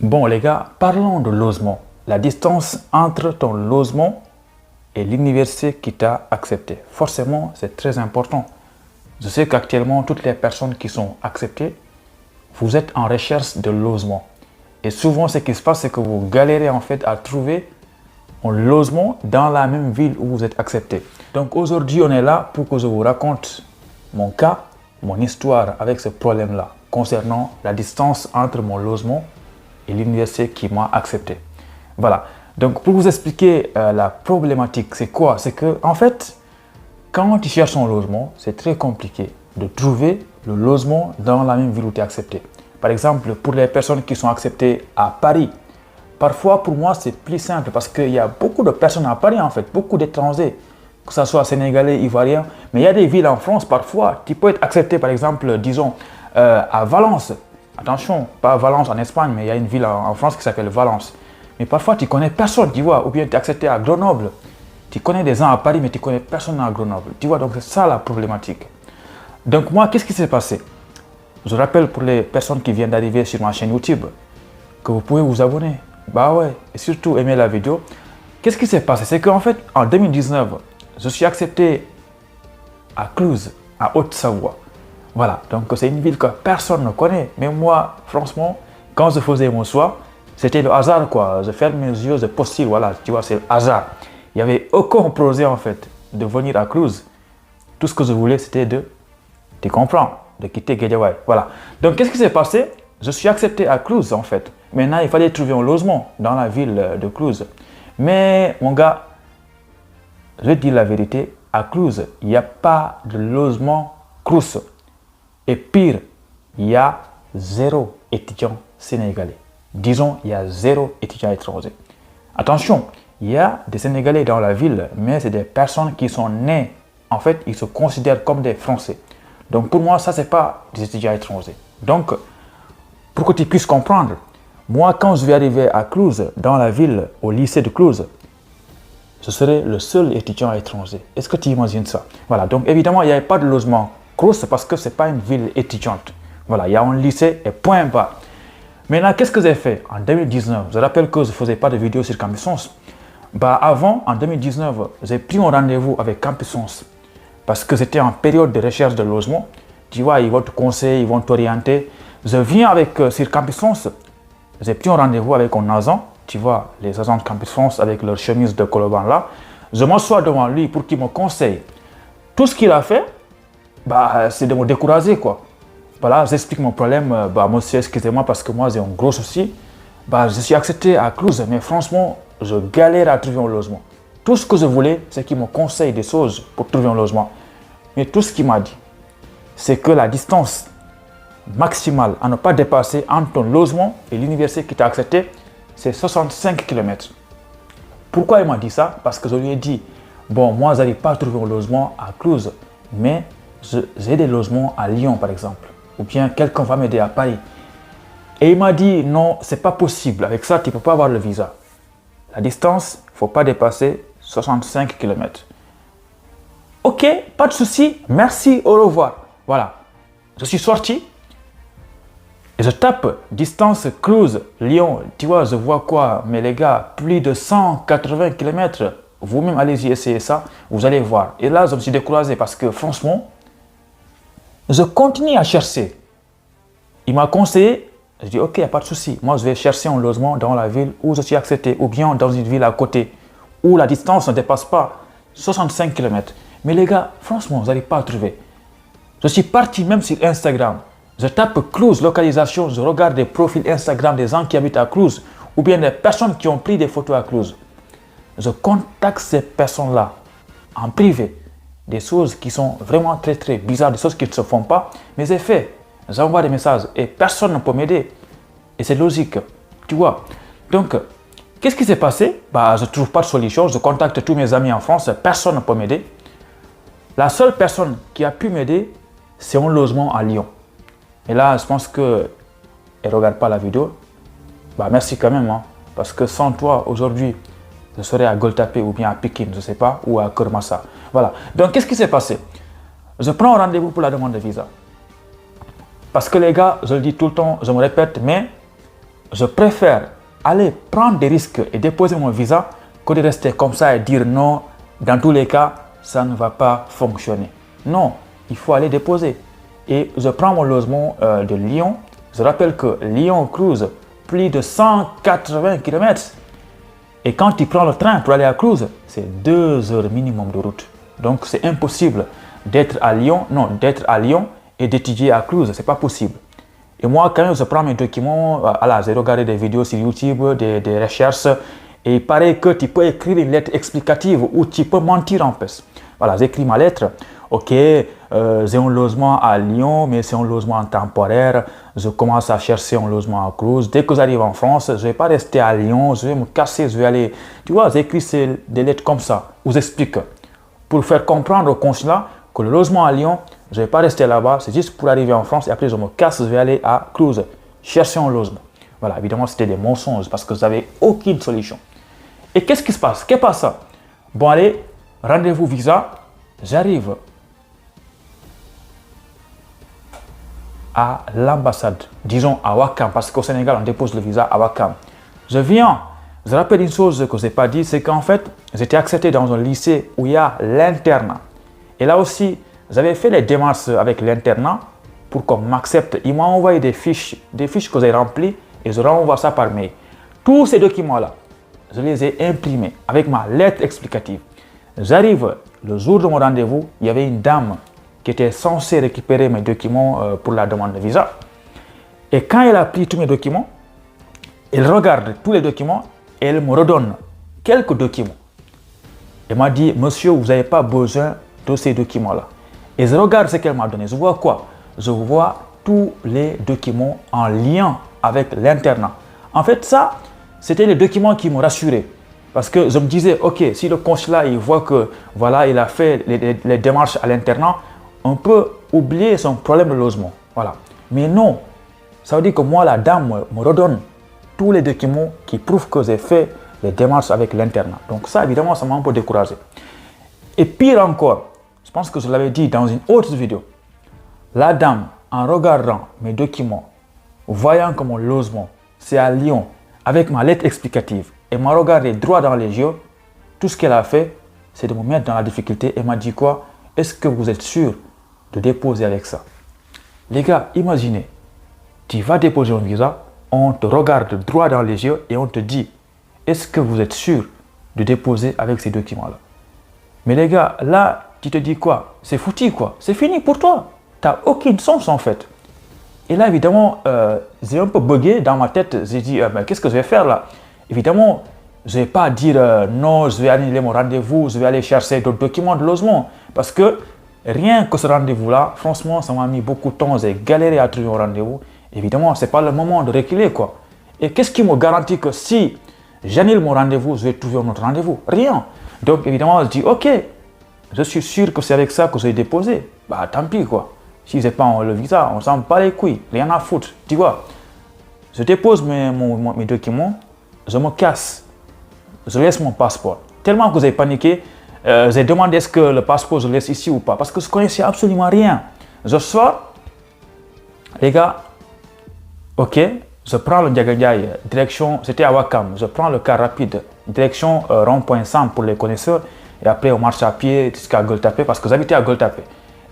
Bon les gars, parlons de logement. La distance entre ton logement et l'université qui t'a accepté. Forcément, c'est très important. Je sais qu'actuellement, toutes les personnes qui sont acceptées, vous êtes en recherche de logement. Et souvent, ce qui se passe, c'est que vous galérez en fait à trouver un logement dans la même ville où vous êtes accepté. Donc aujourd'hui, on est là pour que je vous raconte mon cas, mon histoire avec ce problème-là, concernant la distance entre mon logement et l'université qui m'a accepté. Voilà. Donc pour vous expliquer la problématique, c'est quoi? C'est que en fait, quand tu cherches un logement, c'est très compliqué de trouver le logement dans la même ville où tu es accepté. Par exemple, pour les personnes qui sont acceptées à Paris, parfois pour moi c'est plus simple parce qu'il y a beaucoup de personnes à Paris en fait, beaucoup d'étrangers, que ce soit sénégalais, ivoiriens, mais il y a des villes en France parfois, tu peux être accepté par exemple, disons, à Valence. Attention, pas Valence en Espagne, mais il y a une ville en France qui s'appelle Valence. Mais parfois tu connais personne, tu vois, ou bien tu es accepté à Grenoble. Tu connais des gens à Paris, mais tu connais personne à Grenoble. Tu vois, donc c'est ça la problématique. Donc moi, qu'est-ce qui s'est passé? Je rappelle pour les personnes qui viennent d'arriver sur ma chaîne YouTube que vous pouvez vous abonner. Bah ouais, et surtout aimer la vidéo. Qu'est-ce qui s'est passé? C'est qu'en fait, en 2019, je suis accepté à Cluse, à Haute-Savoie. Voilà, donc c'est une ville que personne ne connaît. Mais moi, franchement, quand je faisais mon choix, c'était le hasard quoi. Je ferme mes yeux, je postule, voilà, tu vois, c'est le hasard. Il n'y avait aucun projet en fait de venir à Cluse. Tout ce que je voulais, c'était tu comprends, de quitter Guédiawaye. Voilà. Donc, qu'est-ce qui s'est passé? Je suis accepté à Cluse en fait. Maintenant, il fallait trouver un logement dans la ville de Cluse. Mais mon gars, je vais te dire la vérité, à Cluse, il n'y a pas de logement Crous. Et pire, il y a zéro étudiant sénégalais. Disons, il y a zéro étudiant étranger. Attention, il y a des Sénégalais dans la ville, mais c'est des personnes qui sont nées. En fait, ils se considèrent comme des Français. Donc pour moi, ça, ce n'est pas des étudiants étrangers. Donc, pour que tu puisses comprendre, moi, quand je vais arriver à Cluse, dans la ville, au lycée de Cluse, je serai le seul étudiant étranger. Est-ce que tu imagines ça? Voilà, donc évidemment, il n'y avait pas de logement Crous parce que ce n'est pas une ville étudiante. Voilà, il y a un lycée et point barre. Maintenant, qu'est-ce que j'ai fait en 2019? Je rappelle que je ne faisais pas de vidéos sur Campus 11. Bah, avant, en 2019, j'ai pris mon rendez-vous avec Campus 11 parce que c'était en période de recherche de logement. Tu vois, ils vont te conseiller, ils vont t'orienter. Je viens sur Campus 11, j'ai pris un rendez-vous avec un agent. Tu vois, les agents de Campus 11 avec leur chemise de coloban là. Je m'assois devant lui pour qu'il me conseille. Tout ce qu'il a fait, bah, c'est de me décourager quoi. Voilà, j'explique mon problème. Bah, monsieur, excusez-moi parce que moi j'ai un gros souci. Bah, je suis accepté à Cluse, mais franchement, je galère à trouver un logement. Tout ce que je voulais, c'est qu'il me conseille des choses pour trouver un logement. Mais tout ce qu'il m'a dit, c'est que la distance maximale à ne pas dépasser entre ton logement et l'université qui t'a accepté, c'est 65 km. Pourquoi il m'a dit ça? Parce que je lui ai dit, bon, moi, je n'arrive pas à trouver un logement à Cluse, mais j'ai des logements à Lyon, par exemple. Ou bien quelqu'un va m'aider à Paris. Et il m'a dit, non, c'est pas possible. Avec ça, tu ne peux pas avoir le visa. La distance, il ne faut pas dépasser 65 km. Ok, pas de souci, merci, au revoir. Voilà, je suis sorti et je tape distance Cluse, Lyon. Tu vois, je vois quoi? Mais les gars, plus de 180 km. Vous-même, allez-y, essayez ça, vous allez voir. Et là, je me suis découragé parce que franchement, je continue à chercher. Il m'a conseillé. Je dis, ok, il n'y a pas de souci. Moi, je vais chercher un logement dans la ville où je suis accepté ou bien dans une ville à côté où la distance ne dépasse pas 65 km. Mais les gars, franchement, vous n'allez pas à trouver. Je suis parti même sur Instagram. Je tape Cluse, localisation, je regarde des profils Instagram des gens qui habitent à Cluse ou bien des personnes qui ont pris des photos à Cluse. Je contacte ces personnes-là en privé. Des choses qui sont vraiment très très bizarres, des choses qui ne se font pas. Mais j'ai fait. J'envoie des messages et personne ne peut m'aider. Et c'est logique, tu vois. Donc, qu'est-ce qui s'est passé? Bah, je ne trouve pas de solution. Je contacte tous mes amis en France, personne ne peut m'aider. La seule personne qui a pu m'aider, c'est un logement à Lyon. Et là, je pense qu'elle ne regarde pas la vidéo. Bah, merci quand même, hein, parce que sans toi, aujourd'hui, je serais à Goltapé ou bien à Pékin, je ne sais pas, ou à Kermassa. Voilà. Donc, qu'est-ce qui s'est passé? Je prends un rendez-vous pour la demande de visa. Parce que les gars, je le dis tout le temps, je me répète, mais je préfère aller prendre des risques et déposer mon visa que de rester comme ça et dire non, dans tous les cas, ça ne va pas fonctionner. Non, il faut aller déposer. Et je prends mon logement de Lyon. Je rappelle que Lyon cruise plus de 180 km. Et quand tu prends le train pour aller à Cluse, c'est 2 heures minimum de route. Donc c'est impossible d'être à Lyon, et d'étudier à Cluse, c'est pas possible. Et moi, quand je prends mes documents, j'ai regardé des vidéos sur YouTube, des recherches, et il paraît que tu peux écrire une lettre explicative ou tu peux mentir en plus. Voilà, j'écris ma lettre. Ok, j'ai un logement à Lyon, mais c'est un logement temporaire. Je commence à chercher un logement à Cluse. Dès que j'arrive en France, je ne vais pas rester à Lyon, je vais me casser, je vais aller... Tu vois, j'écris des lettres comme ça, où j'explique, pour faire comprendre au consulat que le logement à Lyon, je ne vais pas rester là-bas, c'est juste pour arriver en France et après je me casse, je vais aller à Cluse, chercher un logement. Voilà, évidemment, c'était des mensonges parce que je n'avais aucune solution. Et qu'est-ce qui se passe? Qu'est-ce qui passe? Bon, allez, rendez-vous visa, j'arrive à l'ambassade, disons à Ouakam, parce qu'au Sénégal, on dépose le visa à Ouakam. Je rappelle une chose que je n'ai pas dit, c'est qu'en fait, j'étais accepté dans un lycée où il y a l'internat. Et là aussi, j'avais fait les démarches avec l'internat pour qu'on m'accepte. Ils m'ont envoyé des fiches que j'ai remplies et je renvoie ça par mail. Tous ces documents-là, je les ai imprimés avec ma lettre explicative. J'arrive le jour de mon rendez-vous, il y avait une dame qui était censée récupérer mes documents pour la demande de visa. Et quand elle a pris tous mes documents, elle regarde tous les documents et elle me redonne quelques documents. Elle m'a dit, monsieur, vous n'avez pas besoin de ces documents-là. Et je regarde ce qu'elle m'a donné. Je vois quoi? Je vois tous les documents en lien avec l'internat. En fait, ça, c'était les documents qui me rassuraient. Parce que je me disais, ok, si le consulat il voit que voilà, il a fait les démarches à l'internat, on peut oublier son problème de logement. Voilà. Mais non, ça veut dire que moi, la dame me redonne tous les documents qui prouvent que j'ai fait les démarches avec l'internat. Donc ça, évidemment, ça m'a un peu découragé. Et pire encore, je pense que je l'avais dit dans une autre vidéo, la dame, en regardant mes documents, voyant que mon logement, c'est à Lyon, avec ma lettre explicative, et m'a regardé droit dans les yeux, tout ce qu'elle a fait, c'est de me mettre dans la difficulté. Elle m'a dit quoi? Est-ce que vous êtes sûr de déposer avec ça? Les gars, imaginez, tu vas déposer un visa, on te regarde droit dans les yeux et on te dit, est-ce que vous êtes sûr de déposer avec ces documents-là? Mais les gars, là, tu te dis quoi? C'est foutu quoi? C'est fini pour toi. Tu n'as aucune chance en fait. Et là, évidemment, j'ai un peu bugué dans ma tête. J'ai dit, mais qu'est-ce que je vais faire là? Évidemment, je ne vais pas dire non, je vais annuler mon rendez-vous, je vais aller chercher d'autres documents de logement. Parce que rien que ce rendez-vous-là, franchement, ça m'a mis beaucoup de temps. J'ai galéré à trouver un rendez-vous. Évidemment, ce n'est pas le moment de reculer quoi. Et qu'est-ce qui me garantit que si j'annule mon rendez-vous, je vais trouver un autre rendez-vous? Rien. Donc évidemment, je dis, ok, je suis sûr que c'est avec ça que je vais déposer. Bah tant pis quoi. Si je n'ai pas le visa, on s'en bat les couilles, rien à foutre. Tu vois, je dépose mes documents, je me casse, je laisse mon passeport. Tellement que j'ai paniqué, j'ai demandé est-ce que le passeport je le laisse ici ou pas, parce que je ne connaissais absolument rien. Je sors, les gars, ok, je prends le Ndiaga Ndiaye, direction, c'était à Ouakam, je prends le car rapide, direction rond-point Sam pour les connaisseurs, et après on marche à pied jusqu'à Gueule-Tapée, parce que j'habitais à Gueule-Tapée.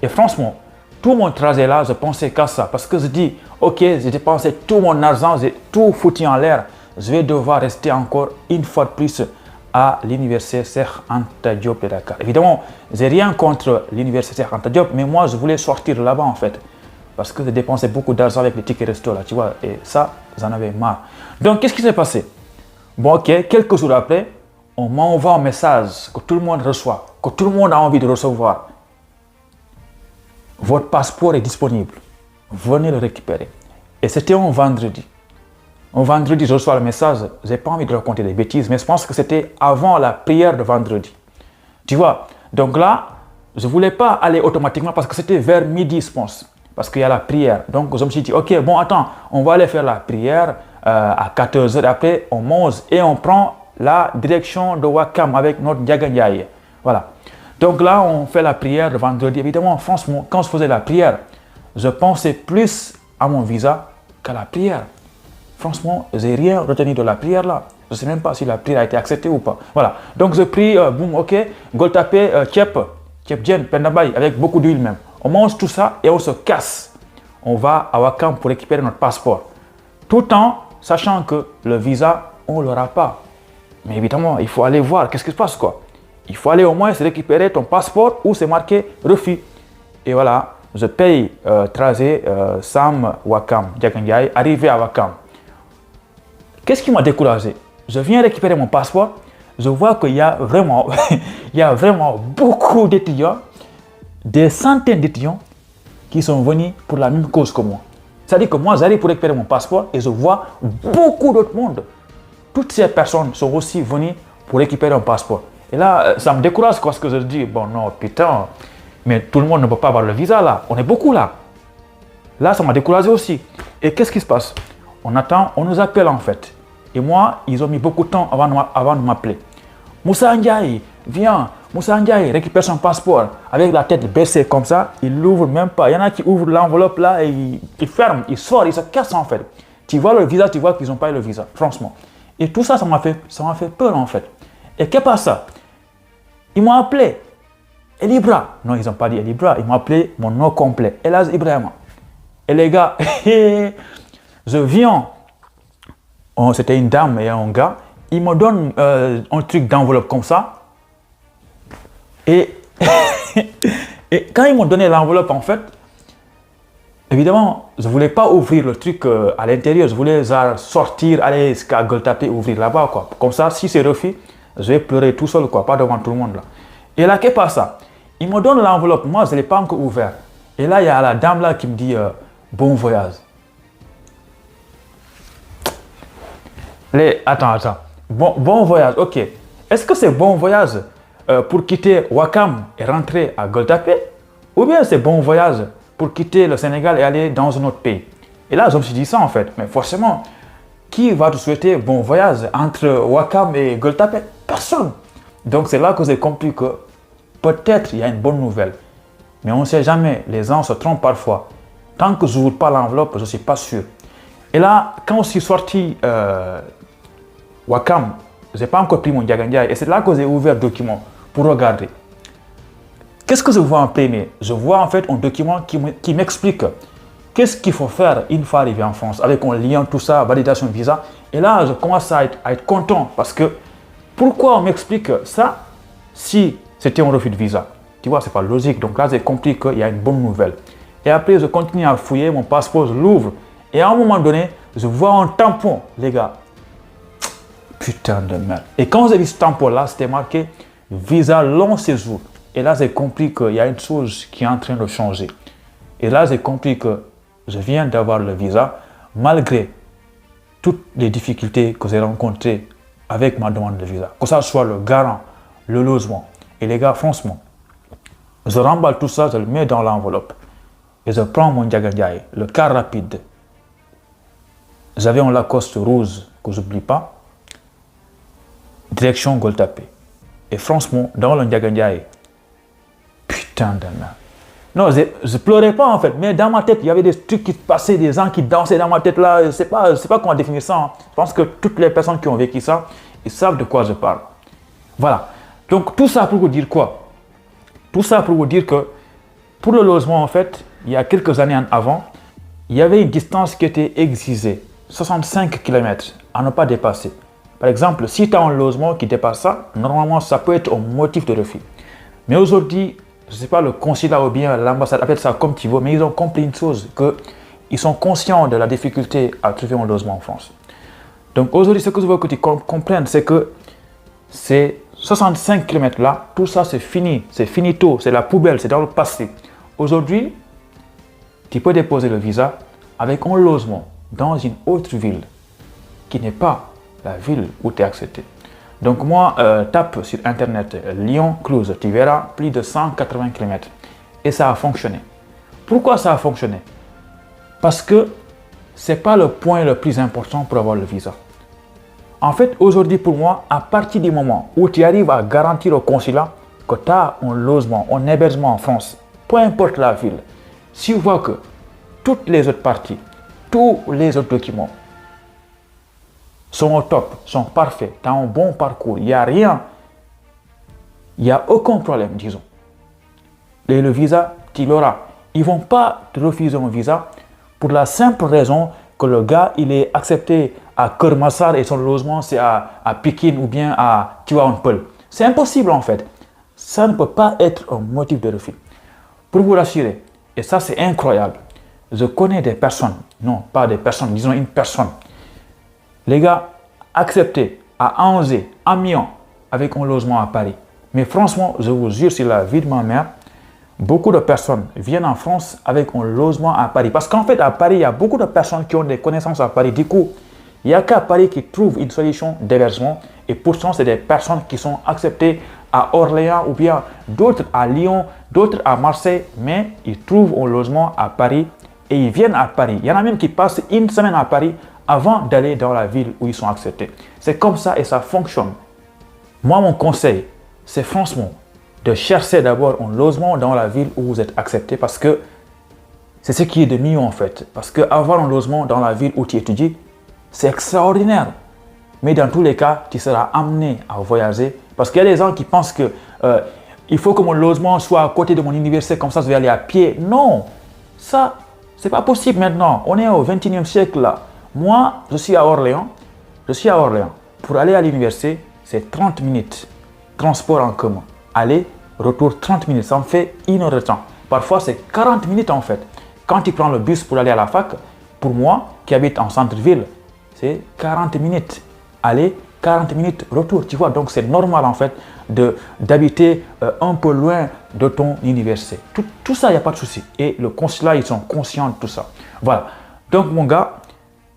Et franchement, tout mon trajet là, je pensais qu'à ça, parce que je dis, ok, j'ai dépensé tout mon argent, j'ai tout foutu en l'air, je vais devoir rester encore une fois de plus à l'université Cheikh Anta Diop de Dakar. Évidemment, j'ai rien contre l'université Cheikh Anta Diop, mais moi je voulais sortir de là-bas en fait, parce que j'ai dépensé beaucoup d'argent avec les tickets resto là, tu vois, et ça, j'en avais marre. Donc, qu'est-ce qui s'est passé? Bon, ok, quelques jours après, on m'envoie un message que tout le monde reçoit, que tout le monde a envie de recevoir. Votre passeport est disponible. Venez le récupérer. Et c'était un vendredi. Un vendredi, je reçois le message. Je n'ai pas envie de raconter des bêtises, mais je pense que c'était avant la prière de vendredi. Tu vois, donc là, je ne voulais pas aller automatiquement parce que c'était vers midi, je pense. Parce qu'il y a la prière. Donc, je me suis dit, ok, bon, attends, on va aller faire la prière à 14 h. Après, on mange et on prend la direction de Ouakam avec notre Ndiaga Ndiaye. Voilà. Donc là, on fait la prière le vendredi. Évidemment, franchement, quand je faisais la prière, je pensais plus à mon visa qu'à la prière. franchement, j'ai rien retenu de la prière là. Je ne sais même pas si la prière a été acceptée ou pas. Voilà. Donc je prie, boum, ok, Goltapé, Tchep Djen, Pendabay, avec beaucoup d'huile même. On mange tout ça et on se casse. On va à Wakam pour récupérer notre passeport. Tout en sachant que le visa, on ne l'aura pas. Mais évidemment, il faut aller voir qu'est-ce qui se passe quoi. Il faut aller au moins récupérer ton passeport où c'est marqué refus. Et voilà, je paye trajet Sam Wakam, Diagandiaï, arrivé à Wakam. Qu'est-ce qui m'a découragé? Je viens récupérer mon passeport, je vois qu'il y a vraiment, il y a vraiment beaucoup d'étudiants, des centaines d'étudiants qui sont venus pour la même cause que moi. C'est-à-dire que moi, j'arrive pour récupérer mon passeport et je vois beaucoup d'autres mondes. Toutes ces personnes sont aussi venues pour récupérer un passeport. Et là, ça me décourage parce que je dis, bon non, putain, mais tout le monde ne peut pas avoir le visa là. On est beaucoup là. Là, ça m'a découragé aussi. Et qu'est-ce qui se passe? On attend, on nous appelle en fait. Et moi, ils ont mis beaucoup de temps avant de m'appeler. Moussa Ndiaye, viens. Moussa Ndiaye récupère son passeport avec la tête baissée comme ça. Il l'ouvre même pas. Il y en a qui ouvrent l'enveloppe là et ils ferment, ils sortent, ils se cassent en fait. Tu vois le visa, tu vois qu'ils n'ont pas eu le visa, franchement. Et tout ça, ça m'a fait peur en fait. Et qu'est-ce qui passe ça? Ils m'ont appelé Elibra. Non, ils n'ont pas dit Elibra. Ils m'ont appelé mon nom complet, Elaz Ibrahima. Et les gars, je viens. C'était une dame et un gars. Ils me donnent un truc d'enveloppe comme ça. Et, et quand ils m'ont donné l'enveloppe, en fait, évidemment, je ne voulais pas ouvrir le truc à l'intérieur. Je voulais sortir, aller jusqu'à Goltapé, ouvrir là-bas, quoi. Comme ça, si c'est refus, je vais pleurer tout seul, quoi, pas devant tout le monde. Là. Et là, qu'est-ce qui passe ça? Ils me donnent l'enveloppe. Moi, je ne l'ai pas encore ouvert. Et là, il y a la dame là qui me dit bon voyage. Attends. Bon voyage, ok. Est-ce que c'est bon voyage pour quitter Wakam et rentrer à Goltapé? Ou bien c'est bon voyage pour quitter le Sénégal et aller dans un autre pays? Et là, je me suis dit ça en fait. Mais forcément, qui va te souhaiter bon voyage entre Wakam et Goltapé? Personne. Donc c'est là que j'ai compris que peut-être il y a une bonne nouvelle. Mais on ne sait jamais. Les gens se trompent parfois. Tant que je n'ouvre pas l'enveloppe, je ne suis pas sûr. Et là, quand je suis sorti Wakam, je n'ai pas encore pris mon Diagandiaï et c'est là que j'ai ouvert le document pour regarder. Qu'est-ce que je vois en premier? Je vois en fait un document qui m'explique qu'est-ce qu'il faut faire une fois arrivé en France avec un lien, tout ça, validation de visa. Et là, je commence à être content parce que pourquoi on m'explique ça si c'était un refus de visa? Tu vois, c'est pas logique. Donc là, j'ai compris qu'il y a une bonne nouvelle. Et après, je continue à fouiller, mon passeport, je l'ouvre. Et à un moment donné, je vois un tampon, les gars. Putain de merde. Et quand j'ai vu ce tampon-là, c'était marqué visa long séjour. Et là, j'ai compris qu'il y a une chose qui est en train de changer. Et là, j'ai compris que je viens d'avoir le visa, malgré toutes les difficultés que j'ai rencontrées avec ma demande de visa. Que ce soit le garant, le logement. Et les gars, franchement, je remballe tout ça, je le mets dans l'enveloppe. Et je prends mon Diagandiaï, le car rapide. J'avais un Lacoste rouge que je n'oublie pas. Direction Goltapé. Et franchement, dans le Diagandiaï, putain de merde. Non, je ne pleurais pas en fait, mais dans ma tête, il y avait des trucs qui se passaient, des gens qui dansaient dans ma tête là. Je ne sais pas comment définir ça. Hein. Je pense que toutes les personnes qui ont vécu ça, ils savent de quoi je parle. Voilà. Donc tout ça pour vous dire quoi? Tout ça pour vous dire que pour le logement, en fait, il y a quelques années avant, il y avait une distance qui était exigée, 65 km à ne pas dépasser. Par exemple, si tu as un logement qui dépasse ça, normalement, ça peut être un motif de refus. Mais aujourd'hui, je ne sais pas, le consulat ou bien l'ambassade, appelle ça comme tu veux, mais ils ont compris une chose, qu'ils sont conscients de la difficulté à trouver un logement en France. Donc aujourd'hui, ce que je veux que tu comprennes, c'est que ces 65 km là, tout ça c'est fini, c'est finito, c'est la poubelle, c'est dans le passé. Aujourd'hui, tu peux déposer le visa avec un logement dans une autre ville qui n'est pas la ville où tu es accepté. Donc moi, tape sur internet Lyon-Cluse, tu verras plus de 180 km. Et ça a fonctionné. Pourquoi ça a fonctionné? Parce que ce n'est pas le point le plus important pour avoir le visa. En fait, aujourd'hui pour moi, à partir du moment où tu arrives à garantir au consulat que tu as un logement, un hébergement en France, peu importe la ville, si tu vois que toutes les autres parties, tous les autres documents sont au top, sont parfaits, tu as un bon parcours, il n'y a rien, il n'y a aucun problème, disons. Et le visa, tu l'auras. Ils ne vont pas te refuser un visa pour la simple raison que le gars, il est accepté à Kermassar et son logement, c'est à Pékin ou bien à Tivaouane-Peulh. C'est impossible en fait. Ça ne peut pas être un motif de refus. Pour vous rassurer, et ça c'est incroyable, je connais des personnes, non pas des personnes, disons une personne. Les gars, acceptés à Angers, à Milan, avec un logement à Paris. Mais franchement, je vous jure sur la vie de ma mère, beaucoup de personnes viennent en France avec un logement à Paris. Parce qu'en fait, à Paris, il y a beaucoup de personnes qui ont des connaissances à Paris. Du coup, il n'y a qu'à Paris qui trouve une solution d'hébergement. Et pourtant, c'est des personnes qui sont acceptées à Orléans ou bien d'autres à Lyon, d'autres à Marseille. Mais ils trouvent un logement à Paris et ils viennent à Paris. Il y en a même qui passent une semaine à Paris avant d'aller dans la ville où ils sont acceptés. C'est comme ça et ça fonctionne. Moi, mon conseil, c'est franchement de chercher d'abord un logement dans la ville où vous êtes accepté parce que c'est ce qui est de mieux en fait. Parce qu'avoir un logement dans la ville où tu étudies, c'est extraordinaire. Mais dans tous les cas, tu seras amené à voyager parce qu'il y a des gens qui pensent que il faut que mon logement soit à côté de mon université, comme ça je vais aller à pied. Non, ça, c'est pas possible maintenant. On est au 21e siècle là. Moi, je suis à Orléans. Pour aller à l'université, c'est 30 minutes. Transport en commun. Aller, retour 30 minutes. Ça me fait 1 heure de temps. Parfois, c'est 40 minutes en fait. Quand tu prends le bus pour aller à la fac, pour moi, qui habite en centre-ville, c'est 40 minutes. Aller, 40 minutes, retour. Tu vois, donc c'est normal en fait d'habiter un peu loin de ton université. Tout ça, il n'y a pas de souci. Et le consulat, ils sont conscients de tout ça. Voilà. Donc, mon gars,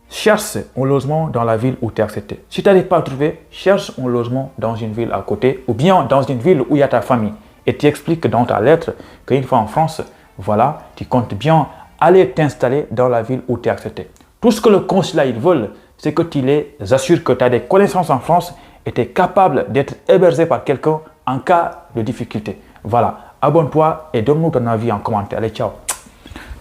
cherche un logement dans la ville où tu es accepté. Si tu n'arrives pas à trouver, cherche un logement dans une ville à côté ou bien dans une ville où il y a ta famille. Et tu expliques dans ta lettre qu'une fois en France, voilà, tu comptes bien aller t'installer dans la ville où tu es accepté. Tout ce que le consulat ils veulent, c'est que tu les assures que tu as des connaissances en France et tu es capable d'être hébergé par quelqu'un en cas de difficulté. Voilà, abonne-toi et donne-nous ton avis en commentaire. Allez, ciao.